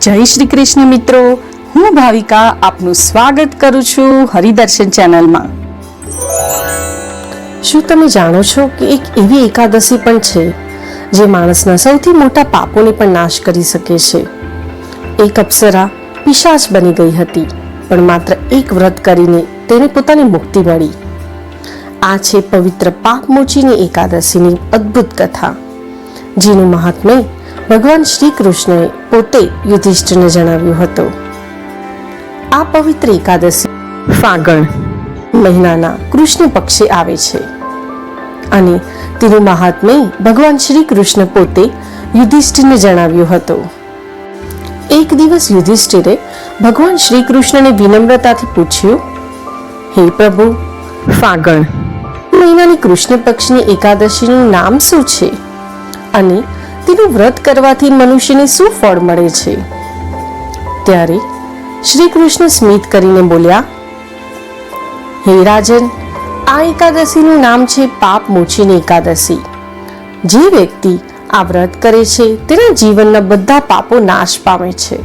જય શ્રી કૃષ્ણ મિત્રો, હું ભાવિકા આપનું સ્વાગત કરું છું હરિદર્શન ચેનલમાં। શું તમે જાણો છો કે એક એવી એકાદશી પણ છે જે માણસના સૌથી મોટા પાપોને પણ નાશ કરી શકે છે। એક અપ્સરા પિશાચ બની ગઈ હતી, પણ માત્ર એક વ્રત કરીને તેને પોતાની મુક્તિ મળી। આ છે પવિત્ર પાપમોચીની એકાદશીની અદ્ભુત કથા, જેનું મહાત્મ્ય ભગવાન શ્રી કૃષ્ણએ પોતે યુધિષ્ઠિરને જણાવ્યું હતું। આ પવિત્ર એકાદશી ફાગણ મહિનાના કૃષ્ણ પક્ષે આવે છે અને તેનું મહાત્મ્ય ભગવાન શ્રી કૃષ્ણ પોતે યુધિષ્ઠિરને જણાવ્યું હતું। એક દિવસ યુધિષ્ઠિરે ભગવાન શ્રી કૃષ્ણને વિનમ્રતાથી પૂછ્યું, હે પ્રભુ, ફાગણ મહિનાની કૃષ્ણ પક્ષની એકાદશીનું નામ શું છે અને તેનું વ્રત કરવાથી મનુષ્યને શું ફળ મળે છે? ત્યારે શ્રી કૃષ્ણ સ્મિત કરીને બોલ્યા, હે રાજન, આ એકાદશીનું નામ છે પાપમોચીની એકાદશી। જે વ્યક્તિ આ વ્રત કરે છે તેના જીવનના બધા પાપો નાશ પામે છે।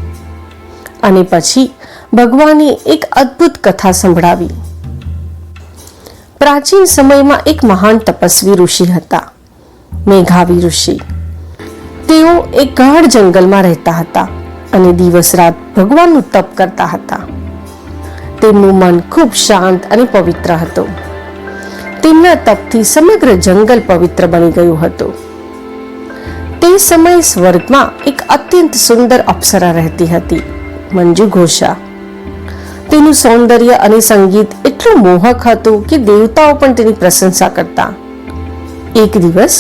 અને પછી ભગવાને એક અદ્ભુત કથા સંભળાવી। પ્રાચીન સમયમાં એક મહાન તપસ્વી ઋષિ હતા, મેઘાવી ઋષિ। તેઓ એક ગાઢ જંગલમાં રહેતા હતા અને દિવસ રાત ભગવાનનું તપ કરતા હતા। તેમનું મન ખૂબ શાંત અને પવિત્ર હતું। તેમના તપથી સમગ્ર જંગલ પવિત્ર બની ગયું હતું। તે સમયે સ્વર્ગમાં એક અત્યંત સુંદર અપ્સરા રહેતી હતી, મંજુ ઘોષા। તેનું સૌંદર્ય અને સંગીત એટલું મોહક હતું કે દેવતાઓ પણ તેની પ્રશંસા કરતા। એક દિવસ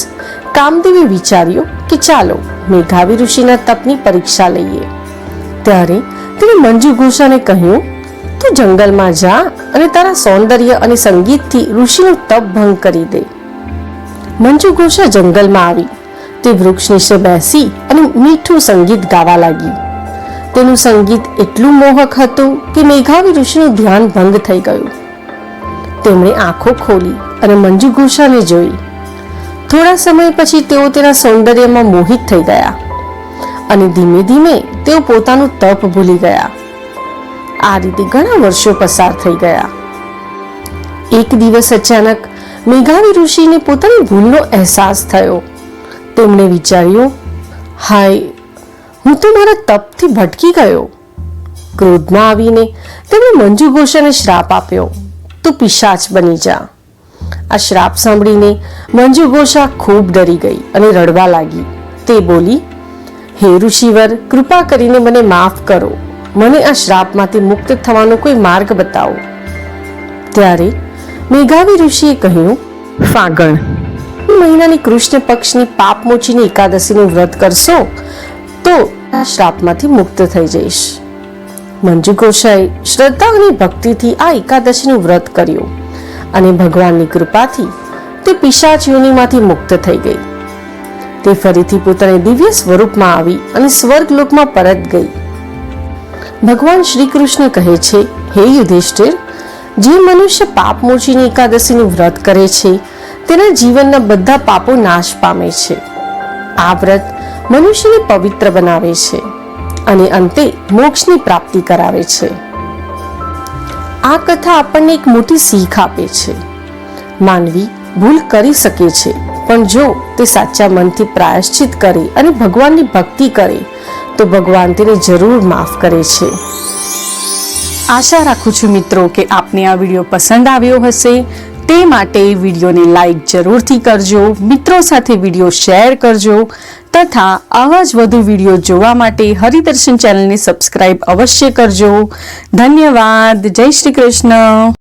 કામદેવે વિચાર્યું કે ચાલો મેઘાવી ઋષિના તપની પરીક્ષા લઈએ। ત્યારે તેણે મંજુ ઘોષાને કહ્યું, તું જંગલમાં જા અને તારા સૌંદર્ય અને સંગીતથી ઋષિનું તપ ભંગ કરી દે। મંજુ ઘોષા જંગલમાં આવી। તે વૃક્ષ નીચે બેસી અને મીઠું સંગીત ગાવા લાગી। તેનું સંગીત એટલું મોહક હતું કે મેઘાવી ઋષિનું ધ્યાન ભંગ થઈ ગયું। તેમણે આંખો ખોલી અને મંજુ ઘોષાને જોઈ। થોડા સમય પછી તેઓ તેના સૌંદર્યમાં મોહિત થઈ ગયા અને ધીમે ધીમે તેઓ પોતાનું તપ ભૂલી ગયા। આ રીતે ઘણા વર્ષો પસાર થઈ ગયા। એક દિવસ અચાનક મેઘાવી ઋષિને પોતાની ભૂલનો અહેસાસ થયો। તેમણે વિચાર્યું, હાય, હું તો મારા તપથી ભટકી ગયો। ક્રોધમાં આવીને તેમણે મંજુ ઘોષાને શ્રાપ આપ્યો, તું પિશાચ બની જા। આ શ્રાપ સાંભળીને મંજુ ઘોષા ખૂબ ડરી ગઈ અને રડવા લાગી। તે બોલી, હે ઋષિવર, કૃપા કરીને મને માફ કરો, મને આ શ્રાપમાંથી મુક્ત થવાનો કોઈ માર્ગ બતાવો। ત્યારે મેઘાવી ઋષિએ કહ્યું, ફાગણ મહિનાની કૃષ્ણ પક્ષની પાપમોચીની એકાદશીનું વ્રત કરશો તો આ શ્રાપમાંથી મુક્ત થઈ જઈશ। મંજુ ઘોષાએ શ્રદ્ધા અને ભક્તિથી આ એકાદશીનું વ્રત કર્યું અને ભગવાનની કૃપાથી તે પિશાચ યોનિમાંથી મુક્ત થઈ ગઈ। તે ફરીથી પોતાના દિવ્ય સ્વરૂપમાં આવી અને સ્વર્ગલોકમાં પરત ગઈ। ભગવાન શ્રી કૃષ્ણ કહે છે, હે યુધિષ્ઠિર, જે મનુષ્ય પાપમોચીની એકાદશીનું વ્રત કરે છે તેના જીવનના બધા પાપો નાશ પામે છે। આ વ્રત મનુષ્યને પવિત્ર બનાવે છે અને અંતે મોક્ષની પ્રાપ્તિ કરાવે છે। આ કથા આપણને એક મોટી શીખ આપે છે। માનવી ભૂલ કરી શકે છે, પણ જો તે સાચા મનથી પ્રાયશ્ચિત કરે અને ભગવાનની ભક્તિ કરે તો ભગવાન તેને જરૂર માફ કરે છે। આશા રાખું છું મિત્રો કે આપને આ વિડીયો પસંદ આવ્યો હશે। તે માટે વિડીયોને લાઈક જરૂરથી કરજો, મિત્રો સાથે વિડીયો શેર કરજો તથા આવા જ વધુ વિડીયો જોવા માટે હરિદર્શન ચેનલને સબસ્ક્રાઇબ અવશ્ય કરજો। ધન્યવાદ। જય શ્રી કૃષ્ણ।